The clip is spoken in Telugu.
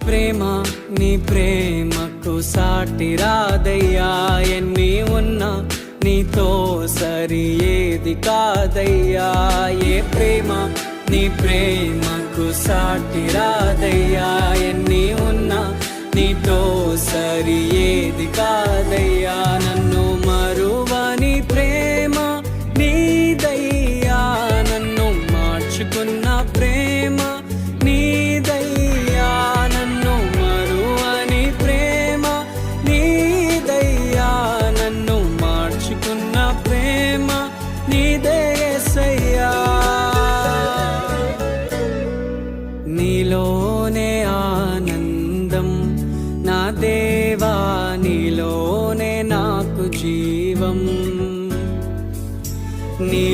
ప్రేమ నీ ప్రేమకు సాటి రాదయ్యా, ఎన్ని ఉన్నా నీతో సరి ఏది కాదయ్యా. ఏ ప్రేమ నీ ప్రేమకు సాటి రాదయ్యా, ఎన్ని ఉన్నా నీతో సరి ఏది కాదయ్యా. నన్ను మరువని ప్రేమ నీదయ్యా, నన్ను మార్చుకున్న ప్రేమ నీదయ్యా, నన్ను మరువని ప్రేమ నీదయ్యా, నన్ను మార్చుకున్న ప్రేమ నీదే యేసయ్యా. నీలోనే ఆనందం నా దేవా, నీలోనే నాకు జీవం, నీ